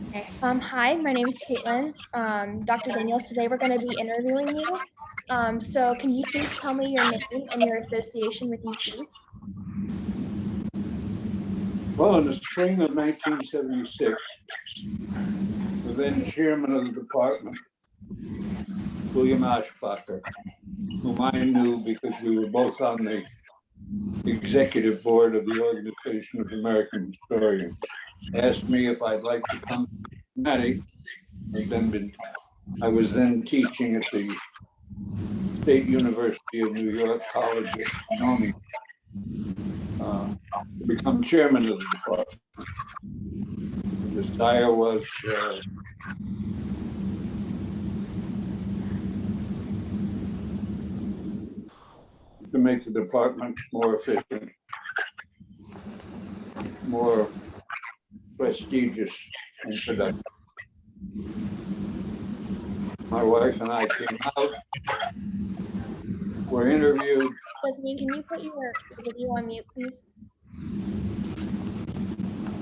Okay. Hi, my name is Katelyn. Dr. Daniels, today we're going to be interviewing you. So can you please tell me your name and your association with UC? Well, in the spring of 1976, the then chairman of the department, William Ashbacher, whom I knew because we were both on the executive board of the Organization of American Historians, asked me if I'd like to come to Cincinnati. I was then teaching at the State University of New York College of Economics to become chairman of the department. The desire was to make the department more efficient, more prestigious and productive. My wife and I came out, were interviewed. Jasmine, can you put your video on mute, please?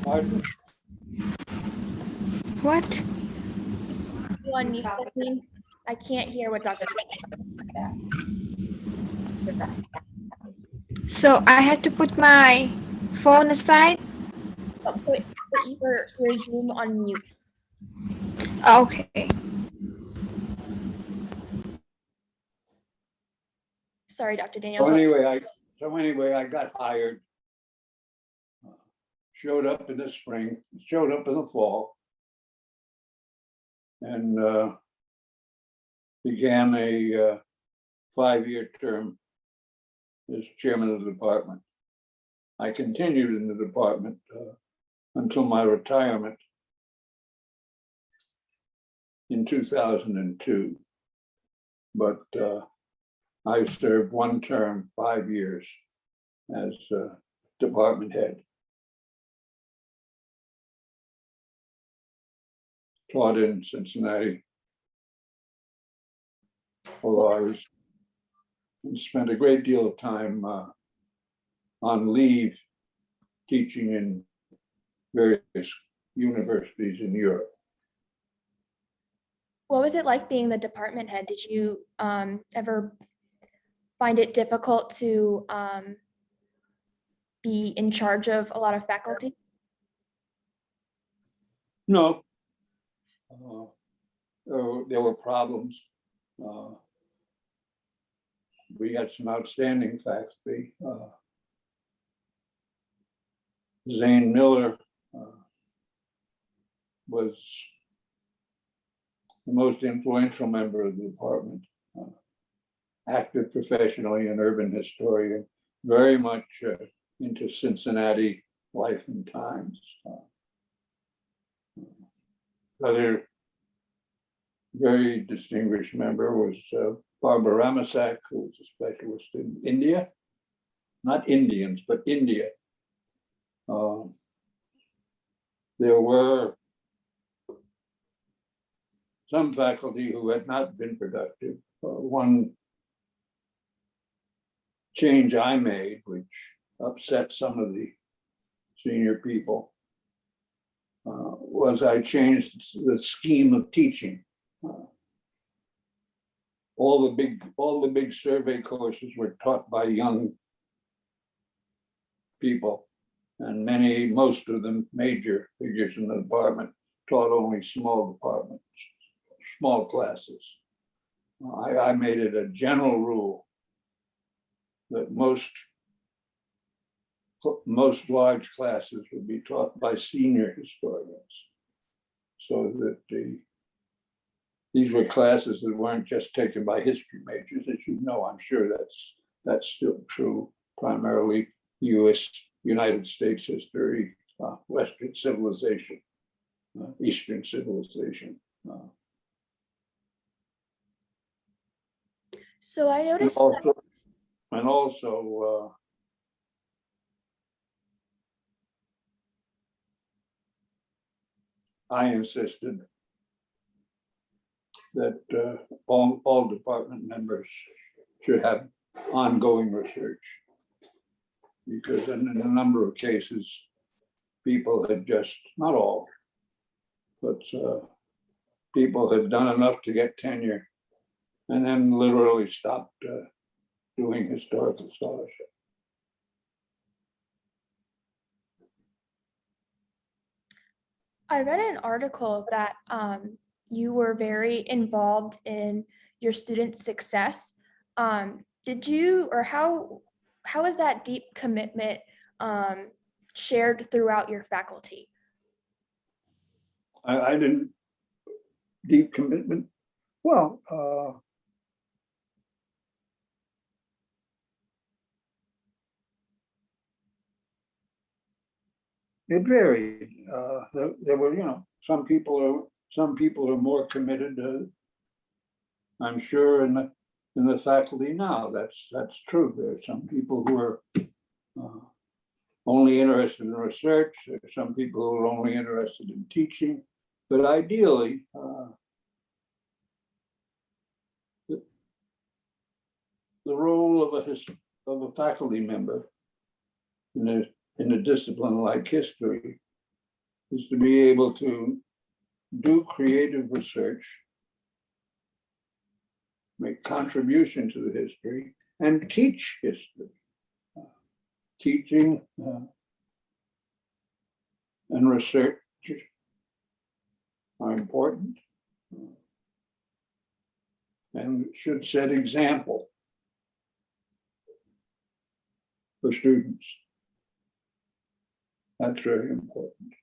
Pardon? What? You on mute, Jasmine? I can't hear what Dr. So I had to put my phone aside? Oh, put your Zoom on mute. Okay. Sorry, Dr. Daniels. So anyway, I got hired. Showed up in the spring, showed up in the fall, and began a 5-year term as chairman of the department. I continued in the department until my retirement in 2002. But I served one term, 5 years, as department head. Taught in Cincinnati, although I spent a great deal of time on leave teaching in various universities in Europe. What was it like being the department head? Did you ever find it difficult to be in charge of a lot of faculty? No. There were problems. We had some outstanding faculty. Zane Miller was the most influential member of the department, active professionally, an urban historian, very much into Cincinnati life and times. Other very distinguished member was Barbara Ramasak, who was a specialist in India, not Indians, but India. There were some faculty who had not been productive. One change I made, which upset some of the senior people, was I changed the scheme of teaching. All the big survey courses were taught by young people, and most of them major figures in the department taught only small departments, small classes. I made it a general rule that most large classes would be taught by senior historians, so that these were classes that weren't just taken by history majors. As you know, I'm sure that's still true, primarily United States history, Western civilization, Eastern civilization. So I noticed and also I insisted that all department members should have ongoing research. because in a number of cases, people had just, not all, but people had done enough to get tenure and then literally stopped doing historical scholarship. I read an article that you were very involved in your student success. Did you, or how is that deep commitment shared throughout your faculty? I didn't, deep commitment. Well, it varied. There were, some people are more committed. I'm sure in the faculty now, that's true. There are some people who are only interested in research. There are some people who are only interested in teaching. But ideally, the role of a faculty member in a discipline like history is to be able to do creative research, make contribution to the history, and teach history. Teaching and research are important and should set example for students. That's very important.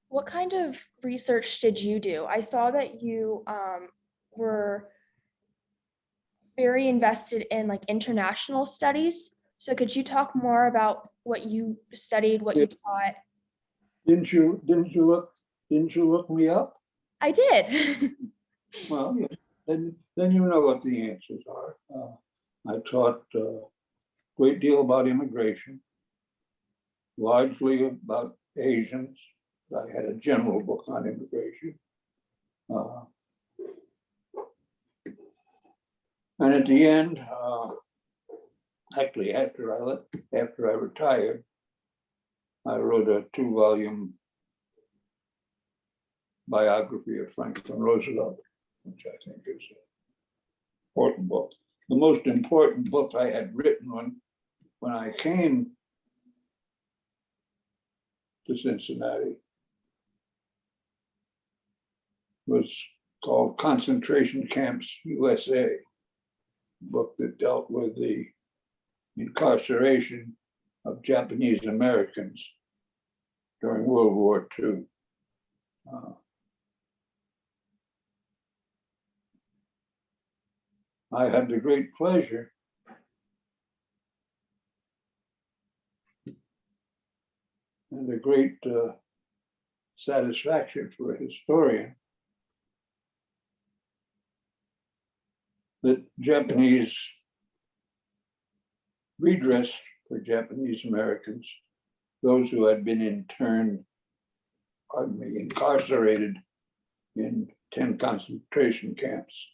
What kind of research did you do? I saw that you were very invested in like international studies. So could you talk more about what you studied, what you taught? Didn't you look me up? I did. Well, yeah, then you know what the answers are. I taught a great deal about immigration, largely about Asians. I had a general book on immigration. And at the end, actually after I retired, I wrote a 2-volume biography of Franklin Roosevelt, which I think is an important book. The most important book I had written when I came to Cincinnati was called Concentration Camps USA, a book that dealt with the incarceration of Japanese Americans during World War II. I had the great pleasure and the great satisfaction for a historian that Japanese redress for Japanese Americans, those who had been incarcerated in 10 concentration camps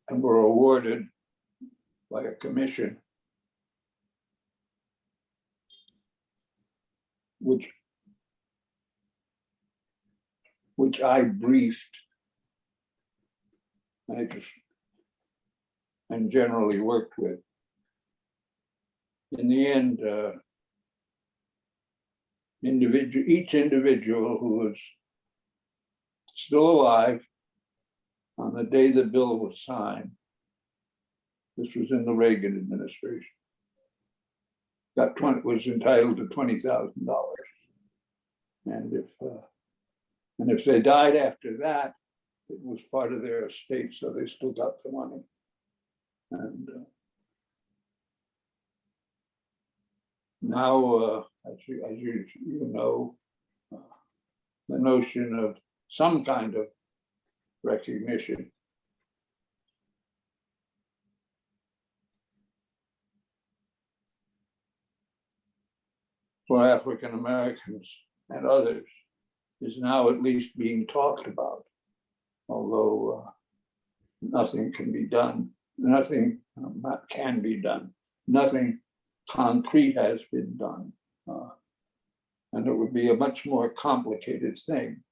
and were awarded by a commission which I briefed and generally worked with. In the end, each individual who was still alive on the day the bill was signed, this was in the Reagan administration, was entitled to $20,000. And if they died after that, it was part of their estate, so they still got the money. And now, as you know, the notion of some kind of recognition for African Americans and others is now at least being talked about, although nothing can be done. Nothing can be done. Nothing concrete has been done. And it would be a much more complicated thing.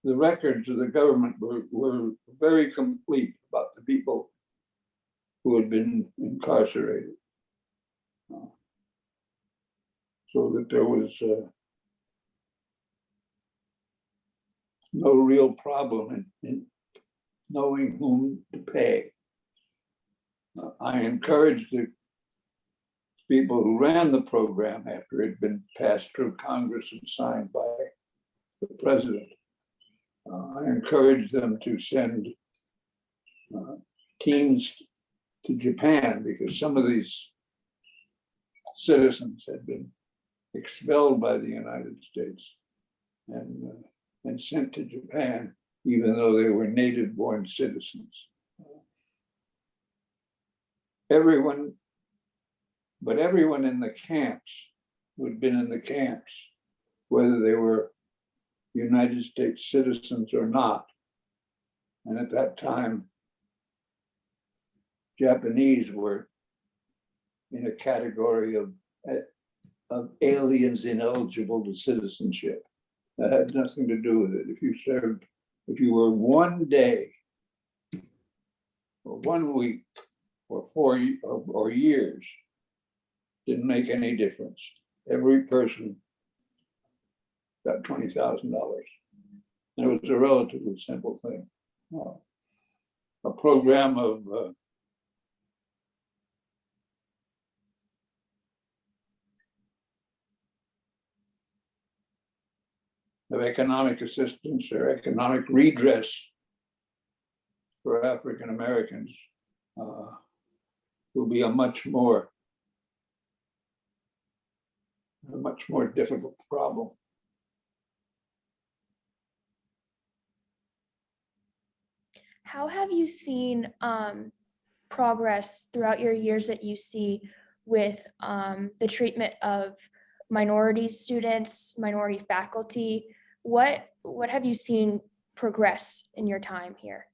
The records of the government were very complete about the people who had been incarcerated. So that there was no real problem in knowing whom to pay. I encouraged the people who ran the program after it had been passed through Congress and signed by the president. I encouraged them to send teams to Japan because some of these citizens had been expelled by the United States and sent to Japan, even though they were native-born citizens. Everyone in the camps who had been in the camps, whether they were United States citizens or not, and at that time, Japanese were in a category of aliens ineligible to citizenship. That had nothing to do with it. If you were 1 day or 1 week or 4 or years, didn't make any difference. Every person got $20,000. And it was a relatively simple thing. A program of economic assistance or economic redress for African Americans will be a much more difficult problem. How have you seen progress throughout your years at UC with the treatment of minority students, minority faculty? What have you seen progress in your time here?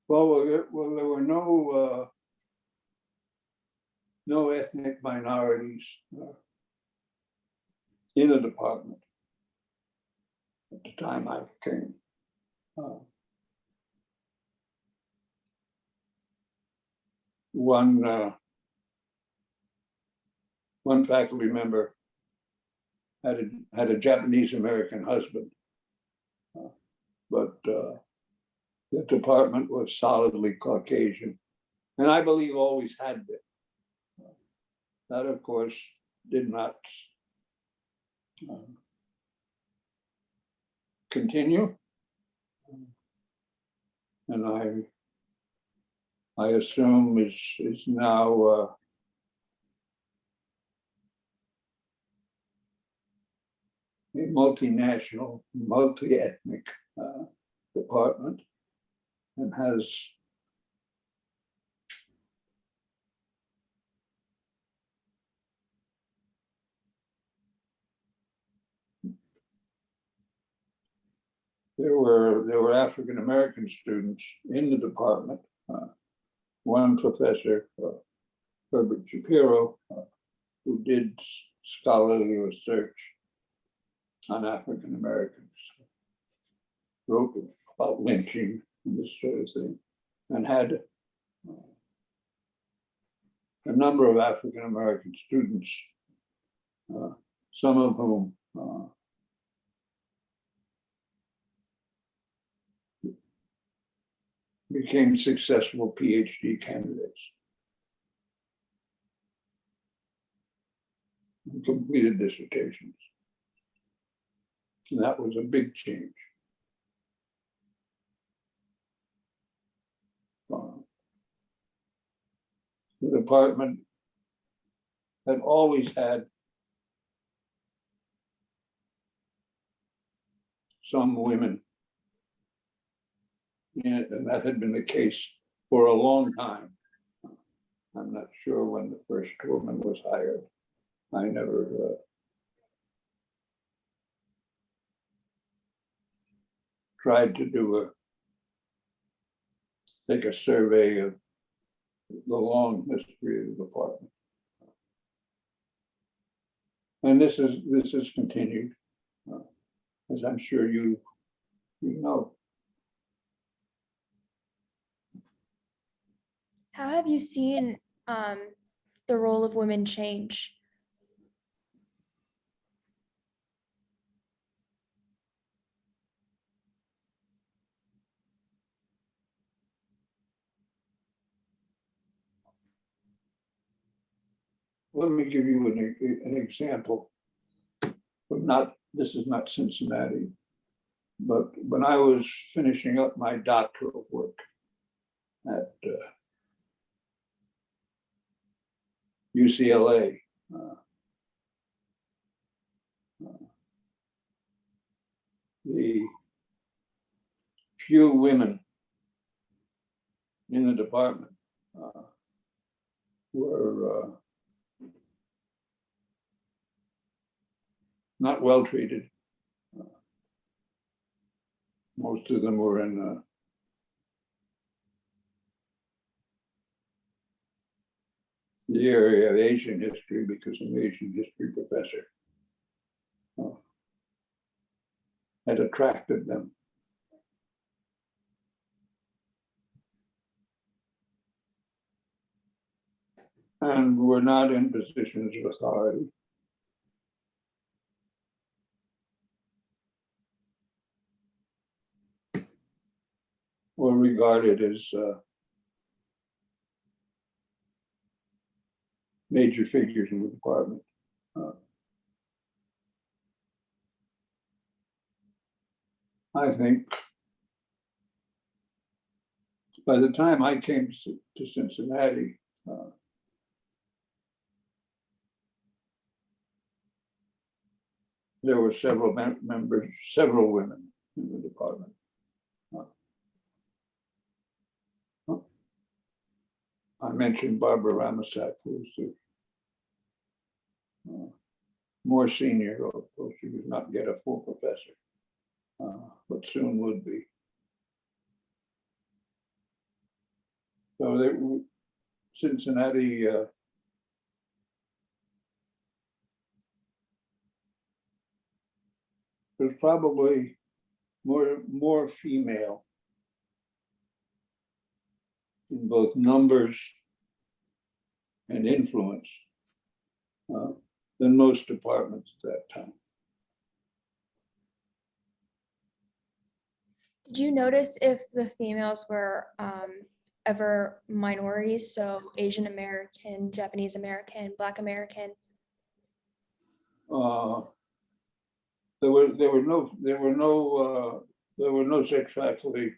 Well, there were no ethnic minorities in the department at the time I came. One faculty member had a Japanese American husband, but the department was solidly Caucasian, and I believe always had been. That, of course, did not continue, and I assume is now a multinational, multi-ethnic department, and has there were African American students in the department. One professor, Herbert Shapiro, who did scholarly research on African Americans, wrote about lynching and this sort of thing, and had a number of African American students, some of whom became successful PhD candidates and completed dissertations. And that was a big change. The department had always had some women in it, and that had been the case for a long time. I'm not sure when the first woman was hired. I never tried to take a survey of the long history of the department. And this is continued, as I'm sure you know. How have you seen the role of women change? Let me give you an example. But this is not Cincinnati, but when I was finishing up my doctoral work at UCLA, the few women in the department were not well treated. Most of them were in the area of Asian history because an Asian history professor had attracted them. And were not in positions of authority. Or regarded as major figures in the department. I think by the time I came to Cincinnati, there were several members, several women in the department. I mentioned Barbara Ramasak, who was the more senior, although she was not yet a full professor, but soon would be. So Cincinnati was probably more female in both numbers and influence than most departments at that time. Did you notice if the females were ever minorities, so Asian American, Japanese American, Black American? There were no such faculty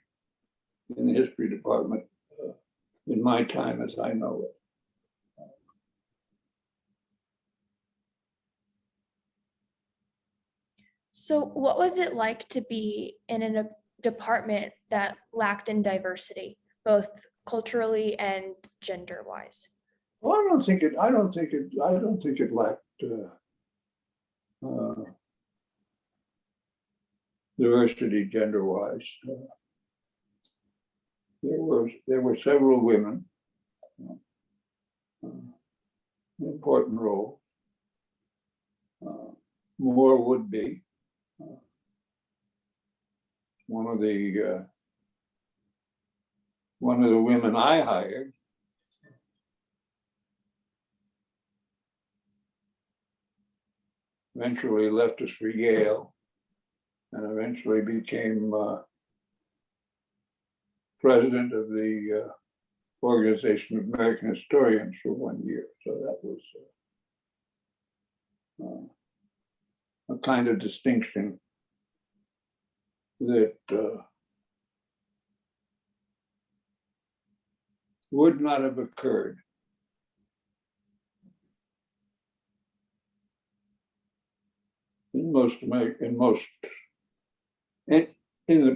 in the history department in my time as I know it. So what was it like to be in a department that lacked in diversity, both culturally and gender-wise? Well, I don't think it lacked diversity gender-wise. There were several women, important role. More would be. One of the women I hired eventually left us for Yale and eventually became president of the Organization of American Historians for 1 year. So that was a kind of distinction that would not have occurred in the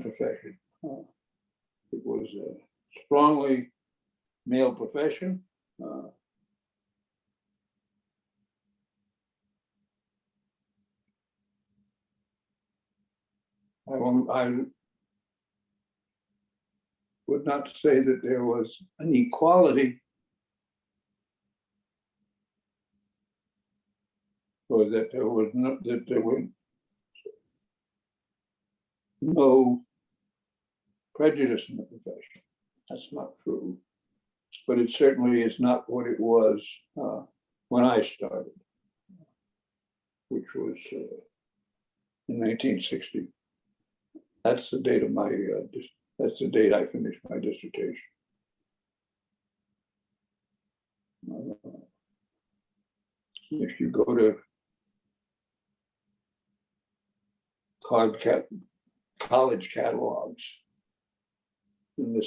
profession. It was a strongly male profession, I would not say that there was an equality, or that there were no prejudice in the profession. That's not true, but it certainly is not what it was when I started, which was in 1960. That's the date of my. That's the date I finished my dissertation. If you go to college catalogs in the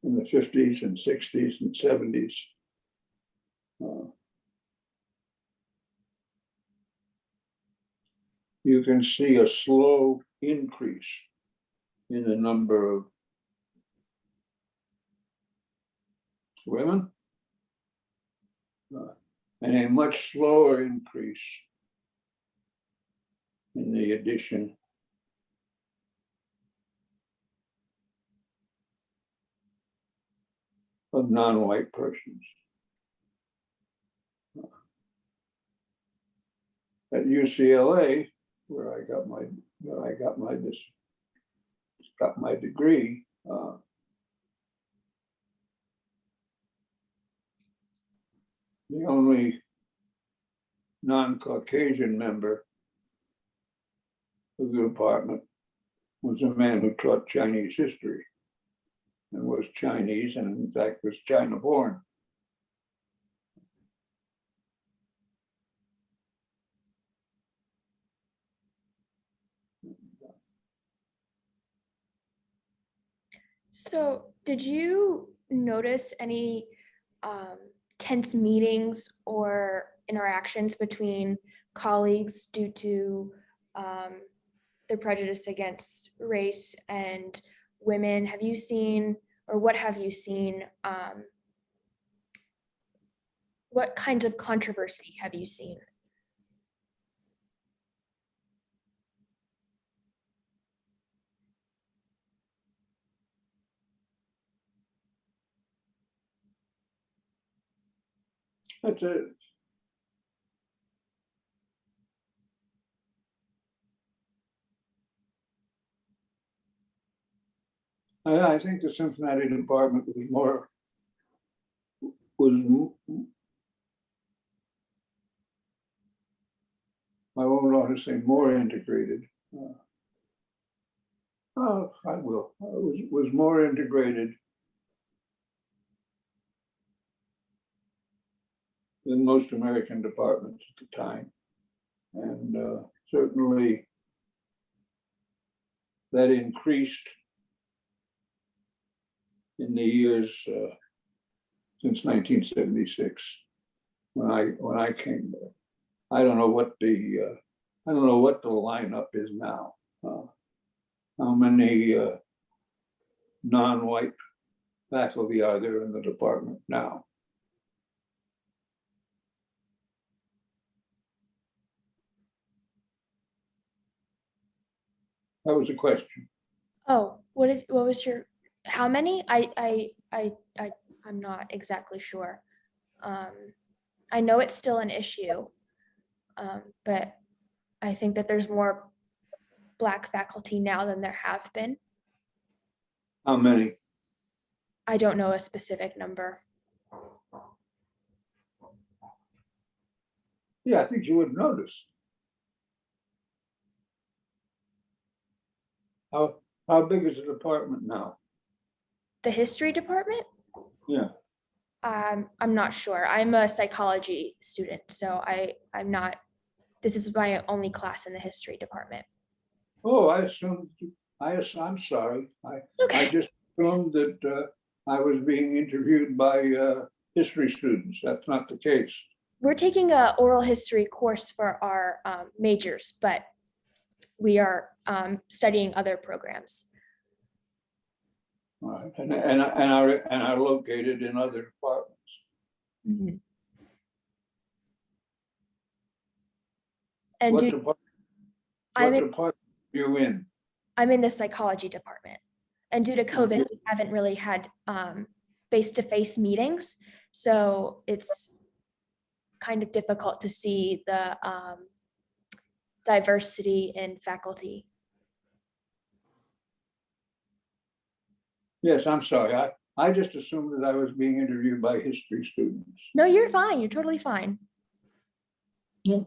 50s and 60s and 70s, you can see a slow increase in the number of women, and a much slower increase in the addition of non-white persons. At UCLA, where I got my degree, the only non-Caucasian member of the department was a man who taught Chinese history and was Chinese, and in fact was China born. So did you notice any tense meetings or interactions between colleagues due to the prejudice against race and women? Have you seen, or what have you seen? What kinds of controversy have you seen? That's it. I think the Cincinnati department I won't want to say more integrated. I will. Was more integrated than most American departments at the time, and certainly that increased in the years since 1976 when I came there. I don't know what the lineup is now. How many non-white faculty are there in the department now? That was a question. Oh, what was your, how many? I'm not exactly sure. I know it's still an issue, but I think that there's more Black faculty now than there have been. How many? I don't know a specific number. Yeah, I think you would notice. How big is the department now? The history department? Yeah. I'm not sure. I'm a psychology student, so I'm not, this is my only class in the history department. Oh, I'm sorry. I Okay. just assumed that I was being interviewed by history students. That's not the case. We're taking a oral history course for our majors, but we are studying other programs. All right. And are located in other departments. Mhm. And What do, department, I'm what in, department are you in? I'm in the psychology department. And due to COVID, we haven't really had face-to-face meetings. So it's kind of difficult to see the diversity in faculty. Yes, I'm sorry. I just assumed that I was being interviewed by history students. No, you're fine. You're totally fine. Yeah.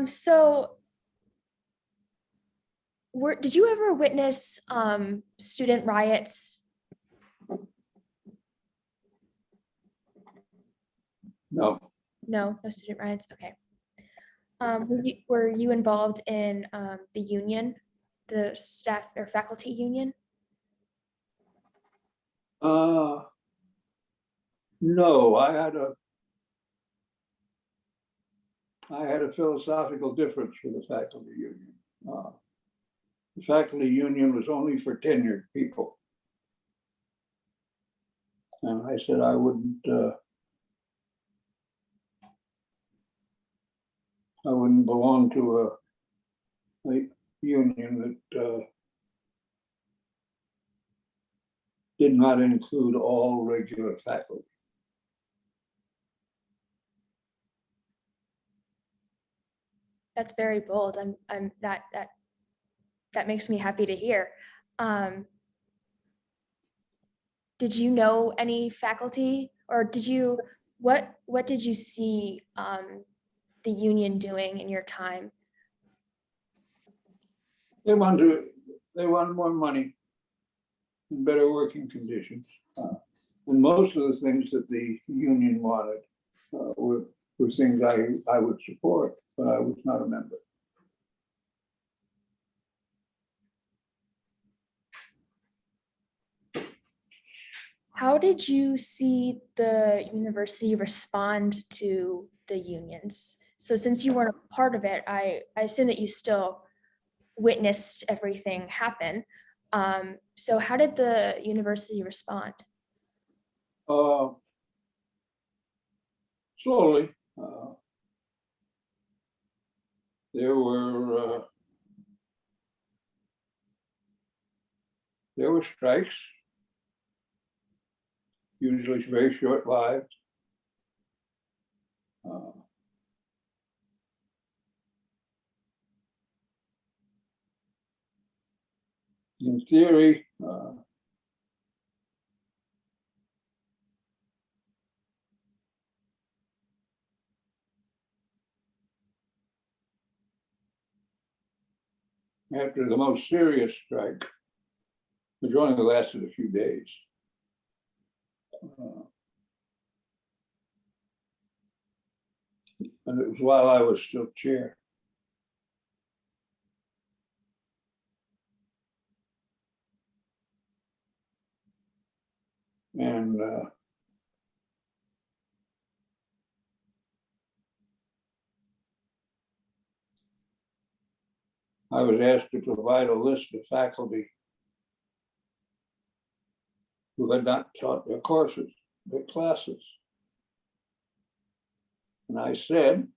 So did you ever witness student riots? No, No, no student riots. Okay. Were you involved in the union, the staff or faculty union? no, I had a philosophical difference with the faculty union. The faculty union was only for tenured people. And I said I wouldn't belong to a union that did not include all regular faculty. That's very bold. I'm that makes me happy to hear. Did you know any faculty, or what did you see the union doing in your time? They wanted more money and better working conditions. And most of the things that the union wanted were things I would support, but I was not a member. How did you see the university respond to the unions? So since you weren't a part of it, I assume that you still witnessed everything happen. So how did the university respond? Slowly, there were strikes, usually very short-lived. In theory, after the most serious strike, which only lasted a few days, and it was while I was still chair. And I was asked to provide a list of faculty who had not taught their courses, their classes. And I said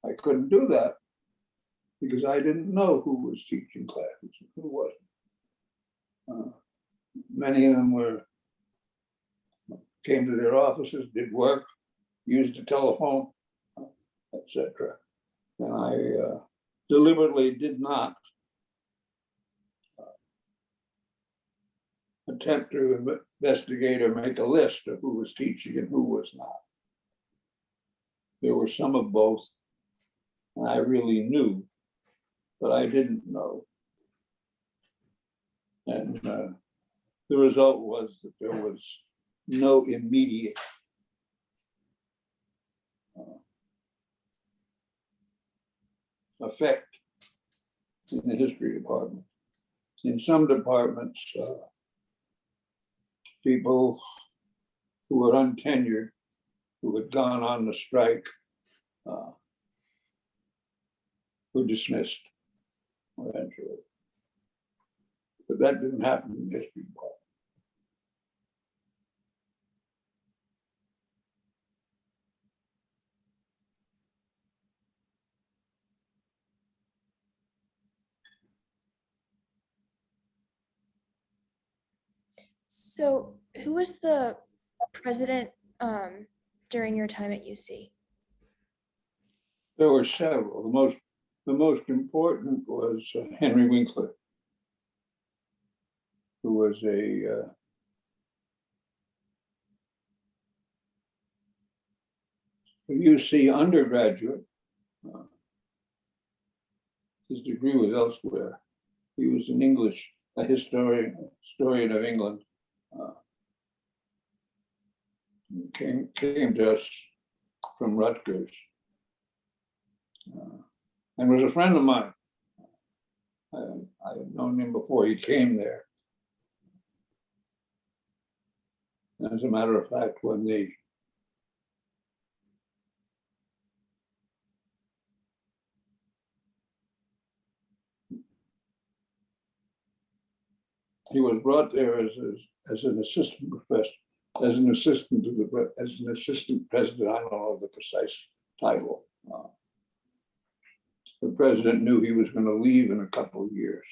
I couldn't do that because I didn't know who was teaching classes and who wasn't. Many of them came to their offices, did work, used the telephone, etc. And I deliberately did not attempt to investigate or make a list of who was teaching and who was not. There were some of both, and I really knew, but I didn't know. And the result was that there was no immediate effect in the history department. In some departments, people who were untenured, who had gone on the strike, were dismissed eventually. But that didn't happen in the history department. So who was the president during your time at UC? There were several. The most important was Henry Winkler, who was a UC undergraduate. His degree was elsewhere. He was an English, a historian of England. Came to us from Rutgers, and was a friend of mine. I had known him before he came there. As a matter of fact, when he was brought there as an assistant professor, as an assistant president. I don't know the precise title. The president knew he was going to leave in a couple of years,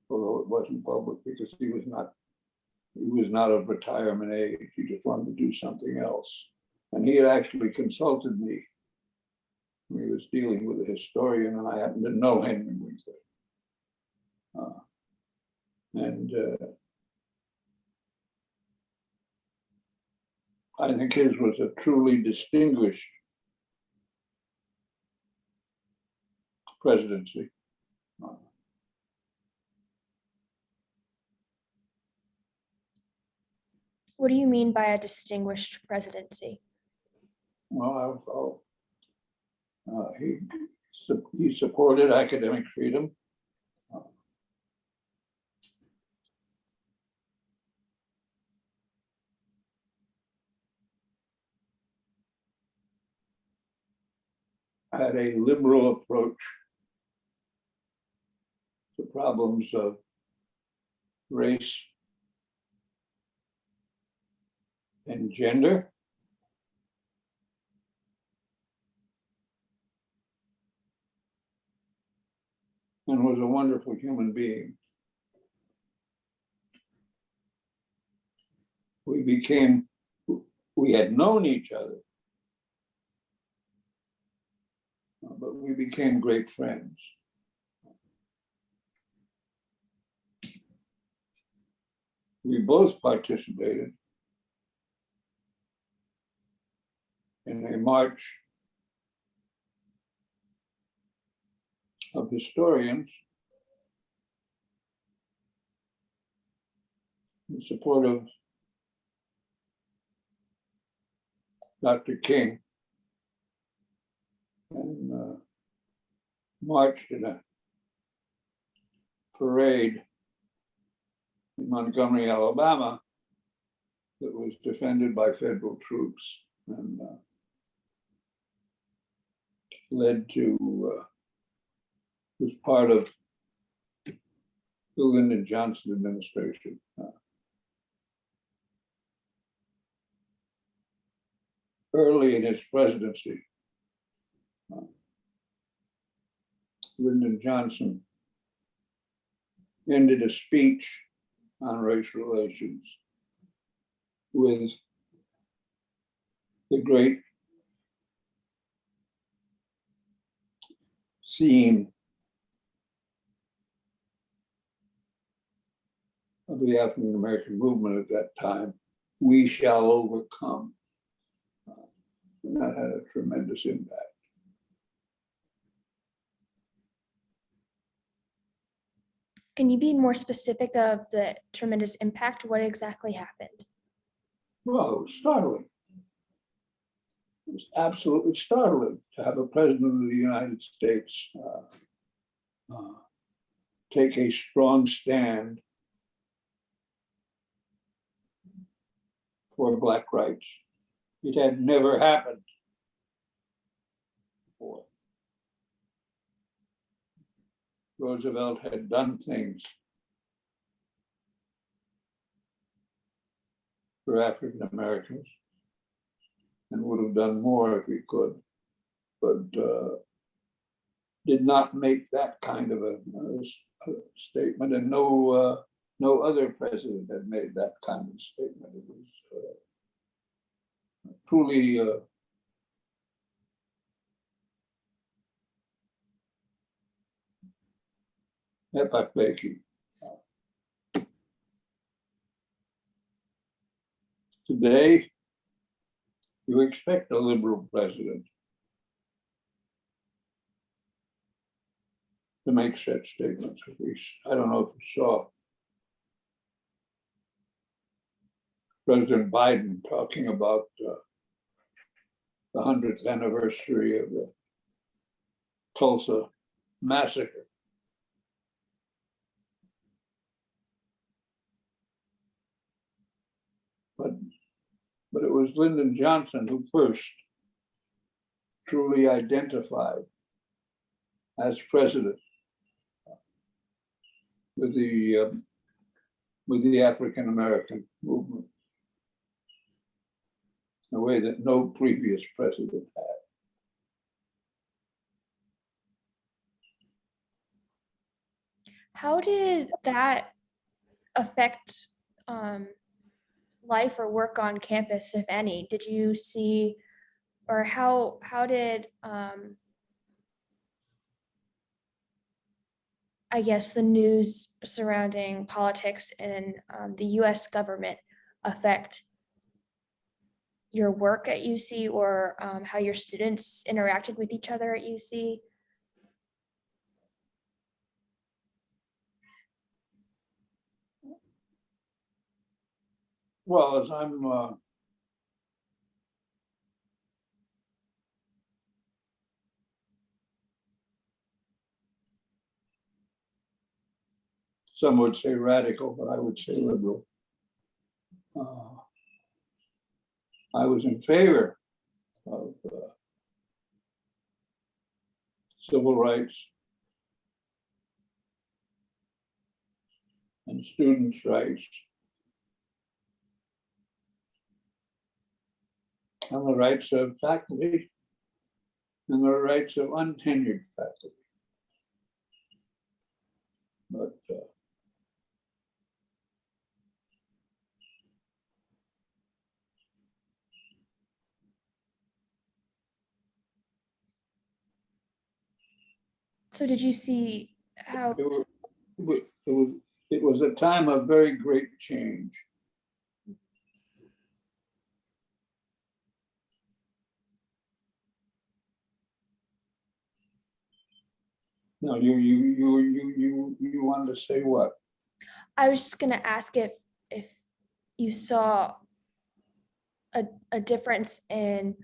although it wasn't public because he was not of retirement age. He just wanted to do something else. And he had actually consulted me when he was dealing with a historian, and I happened to know Henry Winkler. I think his was a truly distinguished presidency. What do you mean by a distinguished presidency? Well, he supported academic freedom. Had a liberal approach to problems of race and gender. And was a wonderful human being. We had known each other, but we became great friends. We both participated in a march of historians in support of Dr. King, and marched in a parade in Montgomery, Alabama, that was defended by federal troops and was part of the Lyndon Johnson administration. Early in his presidency, Lyndon Johnson ended a speech on race relations with the great theme of the African American movement at that time, "We shall overcome." And that had a tremendous impact. Can you be more specific of the tremendous impact? What exactly happened? Well, it was startling. It was absolutely startling to have a president of the United States take a strong stand for Black rights. It had never happened before. Roosevelt had done things for African Americans and would have done more if he could, but did not make that kind of a statement, and no no other president had made that kind of statement. It was truly epoch-making. Today, you expect a liberal president to make such statements. At least, I don't know if you saw President Biden talking about the 100th anniversary of the Tulsa massacre. But it was Lyndon Johnson who first truly identified as president with the African American movement in a way that no previous president had. How did that affect life or work on campus, if any? Did you see, or how did I guess the news surrounding politics and the US government affect your work at UC, or how your students interacted with each other at UC? Well, as I'm some would say radical, but I would say liberal. I was in favor of civil rights and students' rights and the rights of faculty and the rights of untenured faculty. But So did you see how, it was a time of very great change. No, you wanted to say what? I was just gonna ask if you saw a difference in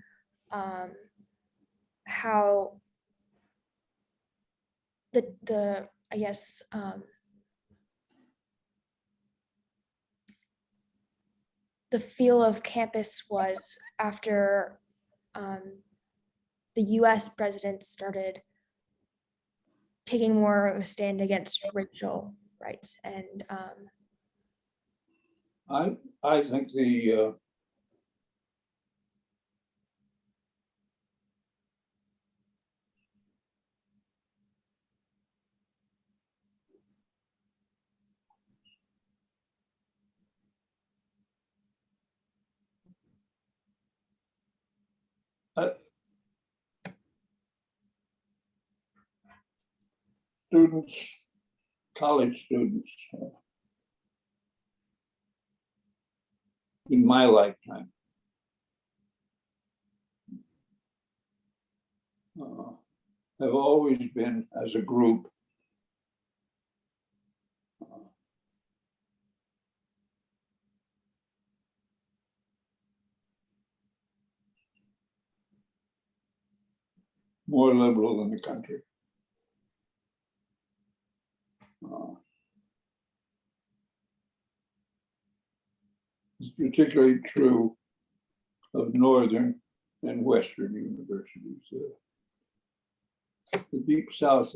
how the I guess the feel of campus was after the US president started taking more of a stand against racial rights and I think the students, college students, in my lifetime, have always been, as a group, more liberal than the country. It's particularly true of Northern and Western universities. The Deep South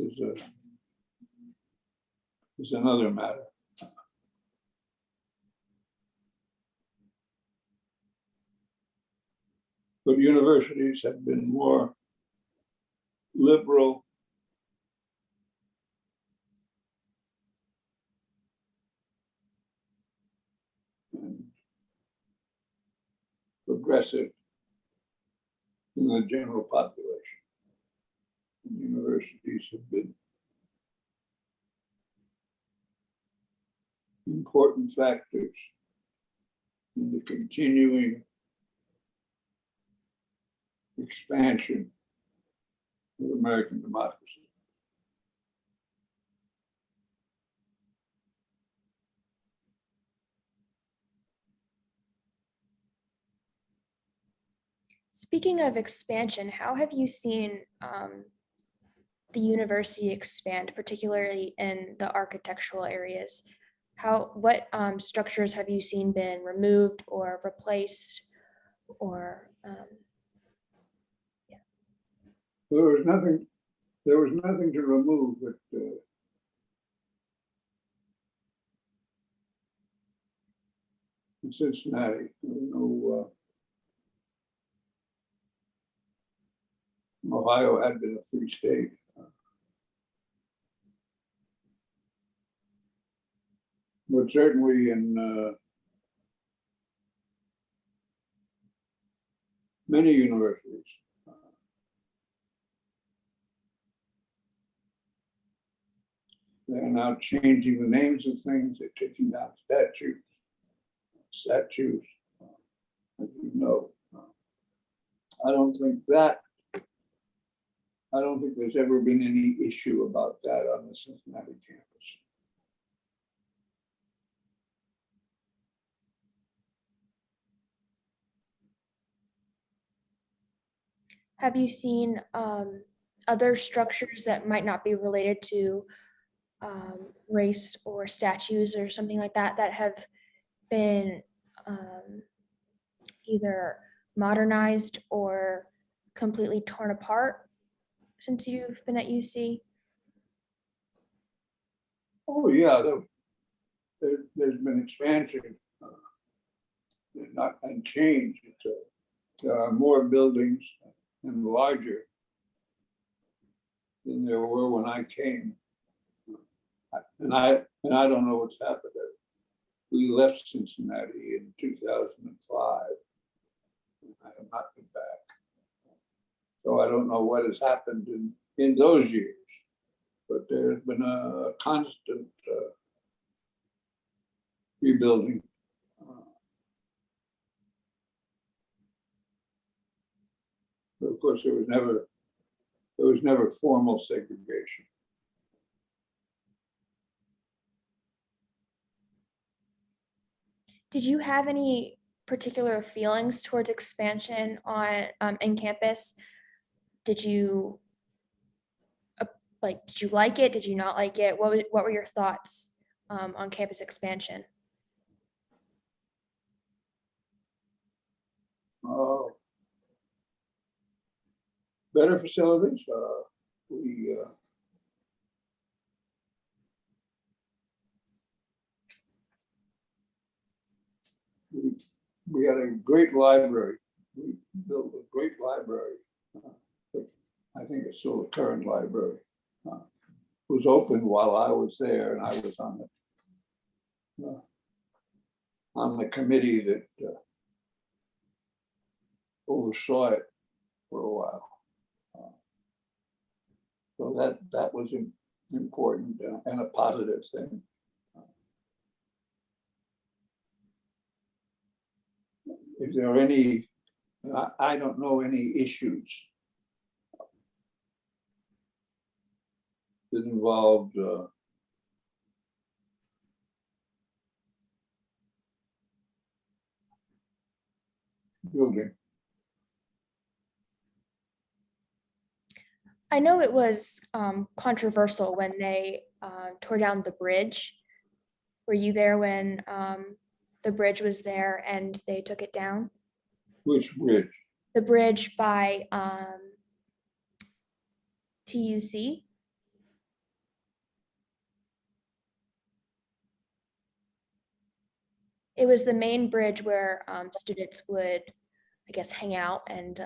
is another matter. But universities have been more liberal progressive in the general population. Universities have been important factors in the continuing expansion of American democracy. Speaking of expansion, how have you seen the university expand, particularly in the architectural areas? What structures have you seen been removed or replaced, or There was nothing to remove, but in Cincinnati, Ohio had been a free state. But certainly in many universities, they're now changing the names of things. They're taking down statues, as you know. I don't think there's ever been any issue about that on the Cincinnati campus. have you seen other structures that might not be related to race or statues or something like that that have been either modernized or completely torn apart since you've been at UC? Oh, yeah, there's been expansion, and change. There are more buildings and larger than there were when I came. And I don't know what's happened there. We left Cincinnati in 2005. I have not been back. So I don't know what has happened in those years, but there's been a constant rebuilding. But of course, there was never formal segregation. Did you have any particular feelings towards expansion on in campus? Did you did you like it? Did you not like it? What were your thoughts on campus expansion? Better facilities. We had a great library. We built a great library. I think it's still the current library. It was open while I was there, and I was on the committee that oversaw it for a while. So that was important and a positive thing. If there are any, I don't know any issues that involved building. I know it was controversial when they tore down the bridge. Were you there when the bridge was there and they took it down? Which bridge? The bridge by TUC. It was the main bridge where students would, I guess, hang out and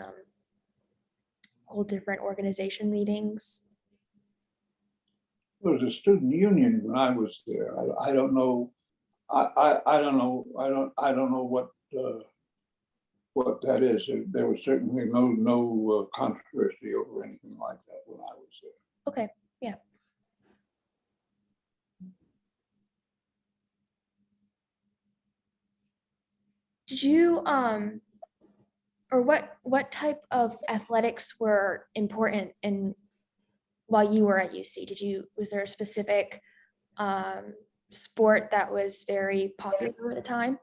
hold different organization meetings. There was a student union when I was there. I don't know. I don't know. I don't know what what that is. There was certainly no controversy over anything like that when I was there. Okay, yeah. Did you, or what type of athletics were important in while you were at UC? Was there a specific sport that was very popular at the time?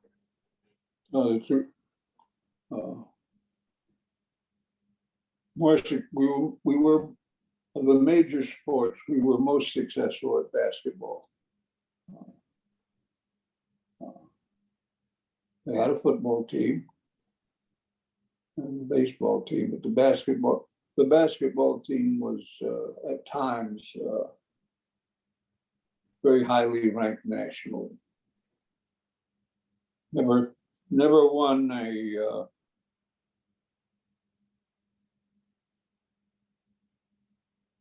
No, the truth. We were, of the major sports, we were most successful at basketball. They had a football team and a baseball team, but the basketball team was at times very highly ranked nationally. Never won a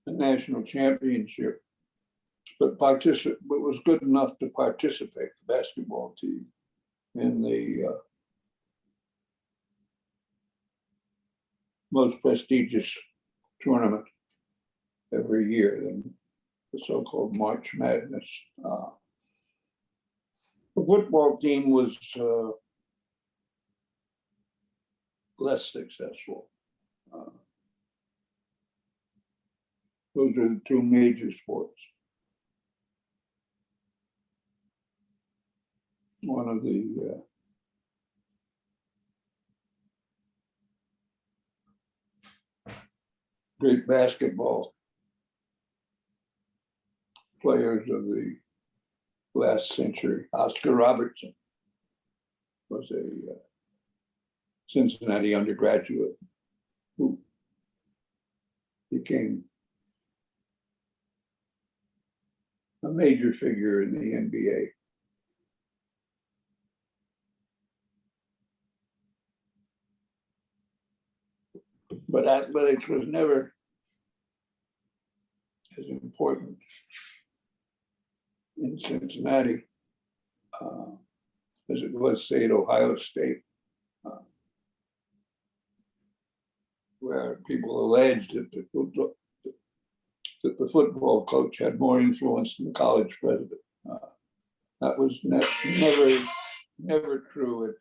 national championship, but was good enough to participate, the basketball team, in the most prestigious tournament every year, the so-called March Madness. The football team was less successful. Those are the two major sports. One of the great basketball players of the last century, Oscar Robertson, was a Cincinnati undergraduate who became a major figure in the NBA. But athletics was never as important in Cincinnati as it was, say, at Ohio State, where people alleged that the football coach had more influence than the college president. That was never true at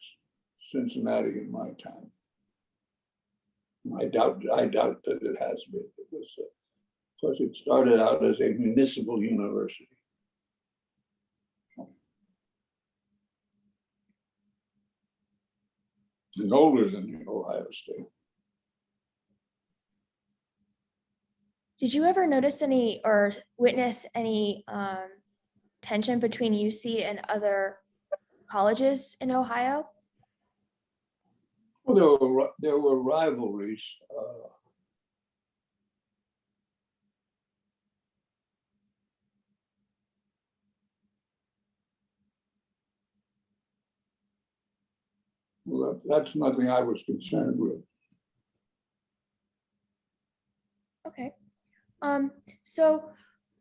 Cincinnati in my time. I doubt that it has been. It was because it started out as a municipal university. It's older than Ohio State. Did you ever notice any or witness any tension between UC and other colleges in Ohio? Well, there were rivalries. Well, that's nothing I was concerned with. Okay. So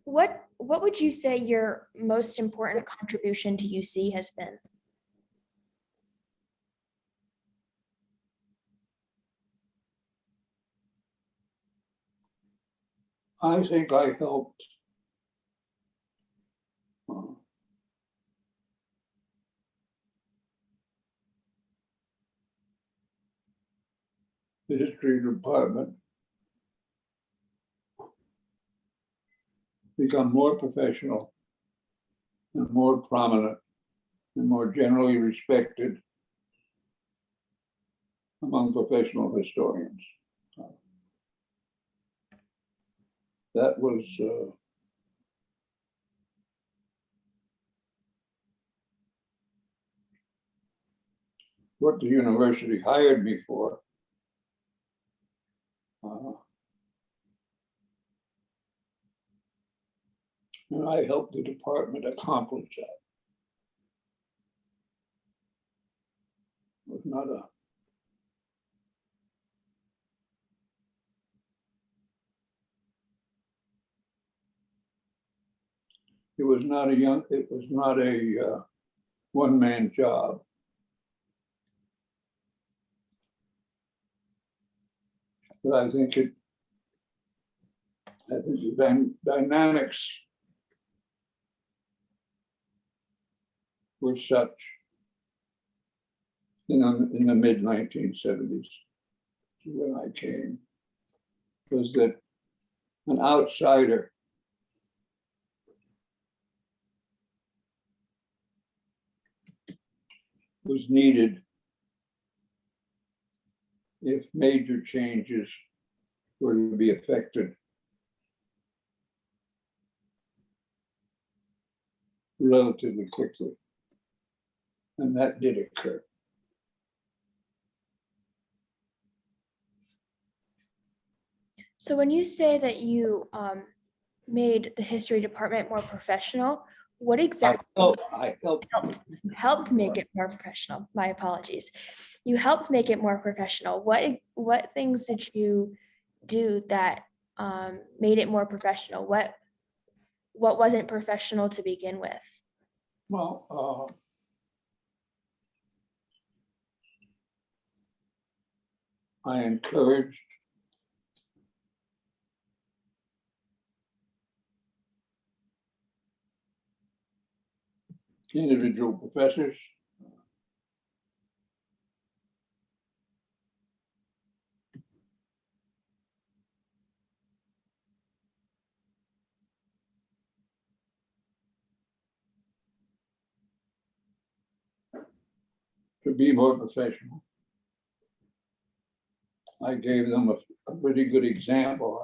what would you say your most important contribution to UC has been? I think I helped the history department become more professional and more prominent and more generally respected among professional historians. That was what the university hired me for. And I helped the department accomplish that. It was not a It was not a one-man job. But I think the dynamics were such in the mid 1970s when I came, was that an outsider was needed if major changes were to be effected relatively quickly. And that did occur. So when you say that you made the history department more professional, what exactly I helped. helped make it more professional? My apologies. You helped make it more professional. What things did you do that made it more professional? What wasn't professional to begin with? Well, I encouraged individual professors to be more professional. I gave them a pretty good example.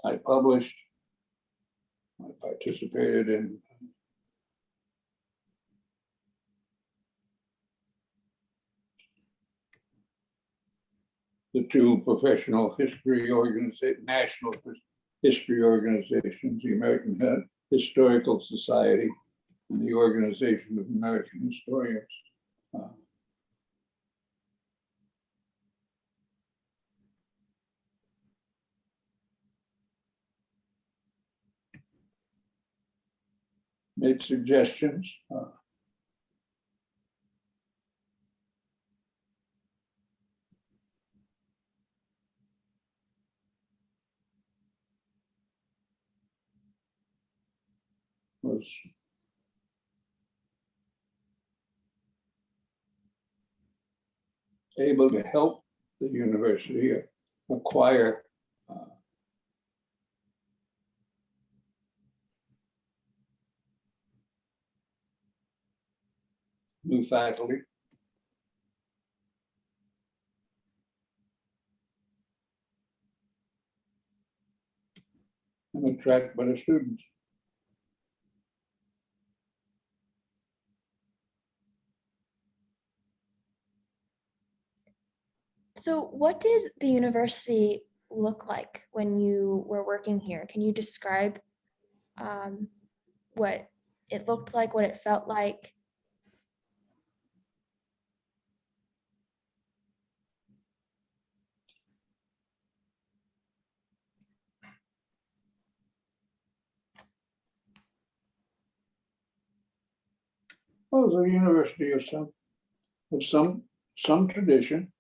I published, I participated in the two professional history organizations, national history organizations, the American Historical Society and the Organization of American Historians. Made suggestions. Was able to help the university acquire new faculty. And attract better students. So what did the university look like when you were working here? Can you describe what it looked like, what it felt like? Well, it was a university of some tradition.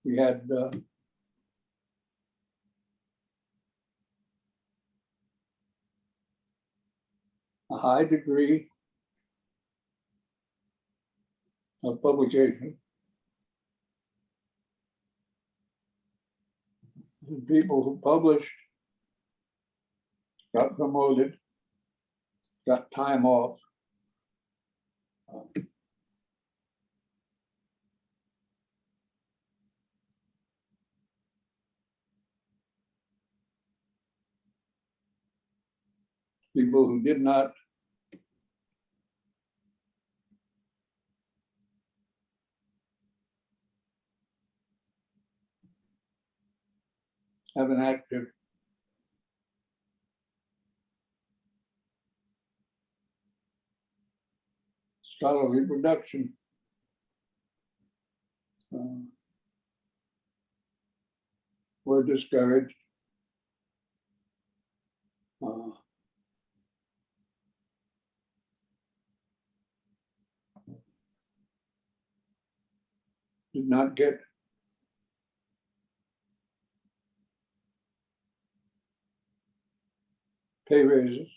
We had a high degree of publication. The people who published got promoted, got time off. People who did not have an active scholarly production were discouraged. Did not get pay raises.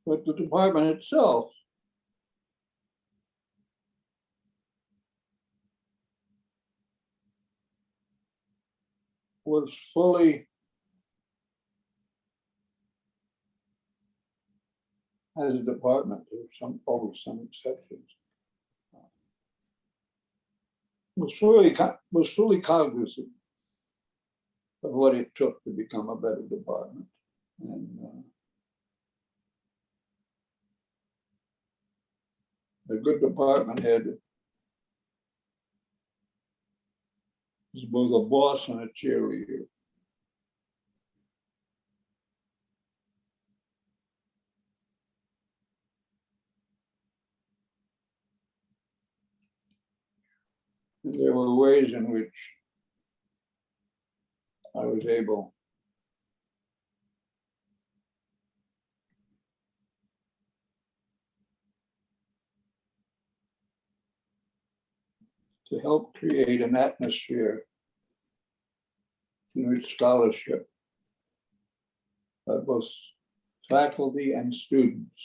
But the department itself was fully, as a department, there were always some exceptions, was fully cognizant of what it took to become a better department. And a good department head is both a boss and a cheerleader. And there were ways in which I was able to help create an atmosphere in which scholarship by both faculty and students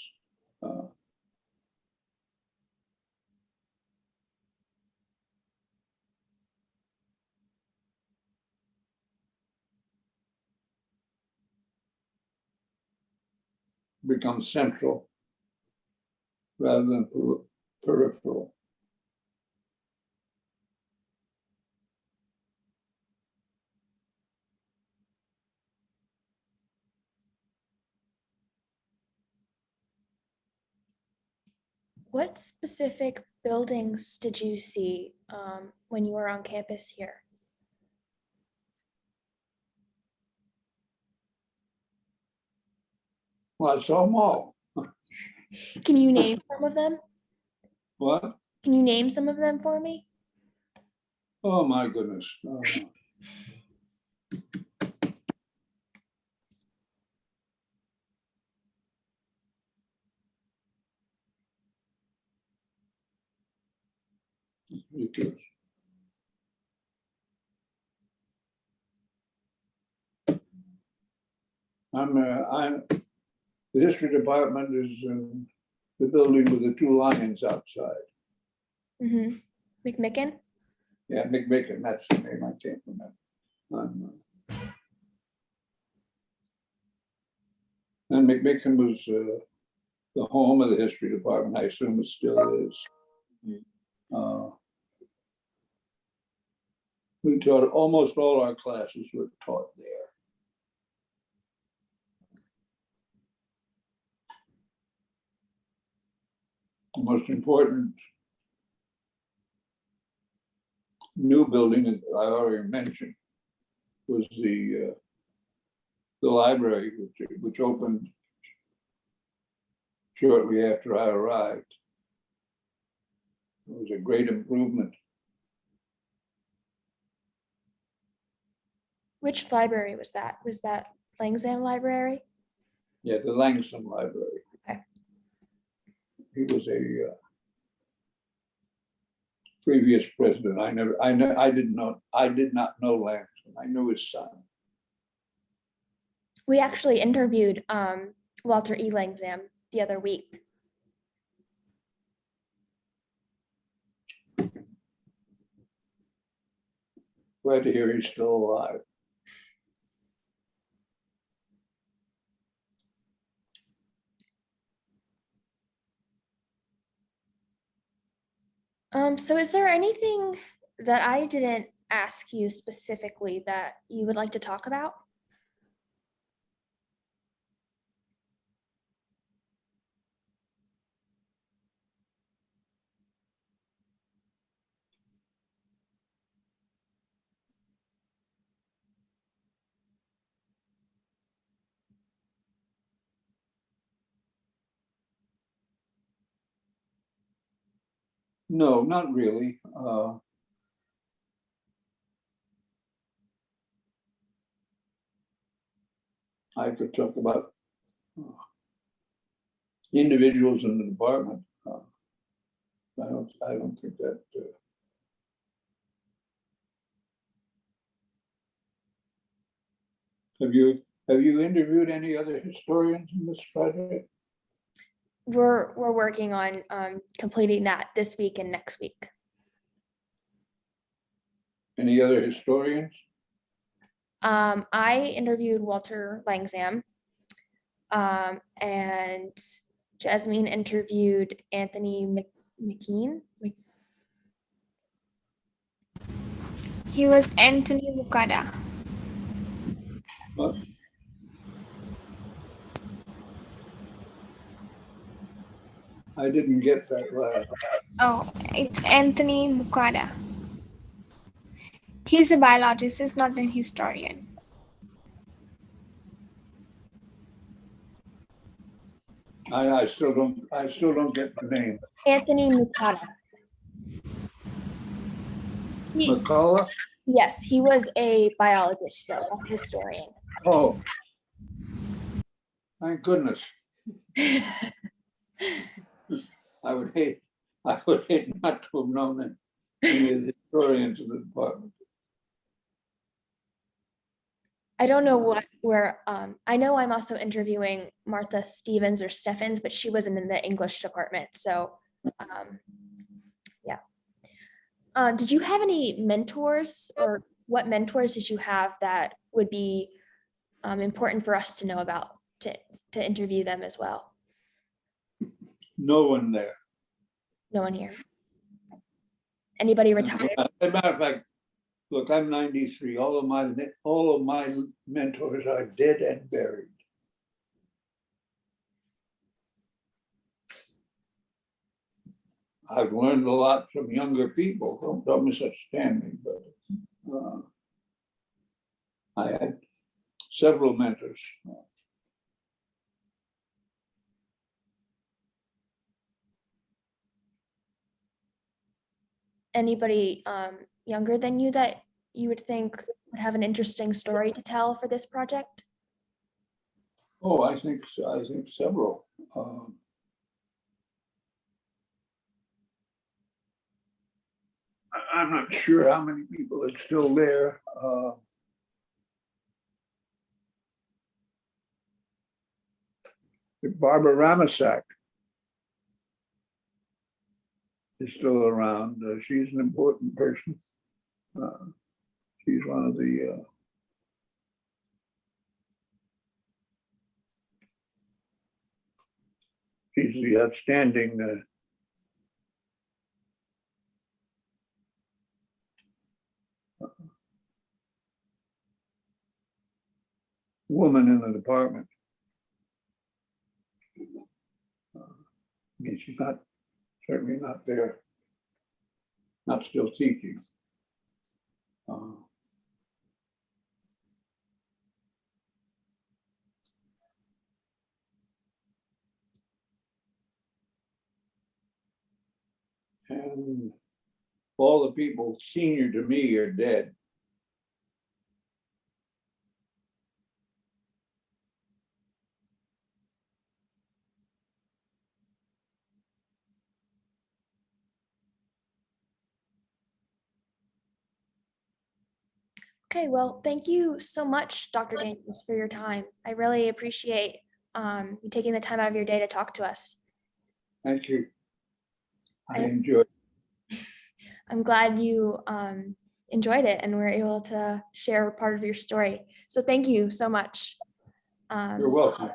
become central rather than peripheral. What specific buildings did you see when you were on campus here? Well, I saw them all. Can you name some of them? What? Can you name some of them for me? Oh my goodness. Ridiculous. The history department is the building with the two lions outside. Mm-hmm. McMicken? Yeah, McMicken, that's the name I can't remember. And McMicken was the home of the history department. I assume it still is. We taught, almost all our classes were taught there. The most important new building that I already mentioned was the library, which opened shortly after I arrived. It was a great improvement. Which library was that? Was that Langzam Library? Yeah, the Langston Library. Okay. He was a previous president. I did not know Langston. I knew his son. We actually interviewed Walter E. Langzam the other week. Glad to hear he's still alive. So is there anything that I didn't ask you specifically that you would like to talk about? No, not really. I could talk about individuals in the department. I don't think that. Have you interviewed any other historians in this project? We're working on completing that this week and next week. Any other historians? I interviewed Walter Langsam, and Jasmine interviewed Anthony McKean. He was Anthony Mukada. What? I didn't get that last. Oh, it's Anthony Mukada. He's a biologist, he's not an historian. I still don't get the name. Anthony Mukada. McCullough? Yes, he was a biologist, though, a historian. Oh. Thank goodness. I would hate not to have known any of the historians of the department. I don't know where, I know I'm also interviewing Martha Stevens or Steffens, but she wasn't in the English department, so, yeah. Did you have any mentors, or what mentors did you have that would be important for us to know about to interview them as well? No one there. No one here? Anybody retired? As a matter of fact, look, I'm 93. All of my mentors are dead and buried. I've learned a lot from younger people. Don't misunderstand me, but I had several mentors. Anybody younger than you that you would think would have an interesting story to tell for this project? Oh, I think several. I'm not sure how many people are still there. Barbara Ramasak is still around. She's an important person. She's one of the she's the outstanding woman in the department. I mean, she's certainly not there, not still teaching. And all the people senior to me are dead. Okay, well, thank you so much, Dr. Daniels, for your time. I really appreciate you taking the time out of your day to talk to us. Thank you. I enjoyed it. I'm glad you enjoyed it and were able to share part of your story. So thank you so much. You're welcome.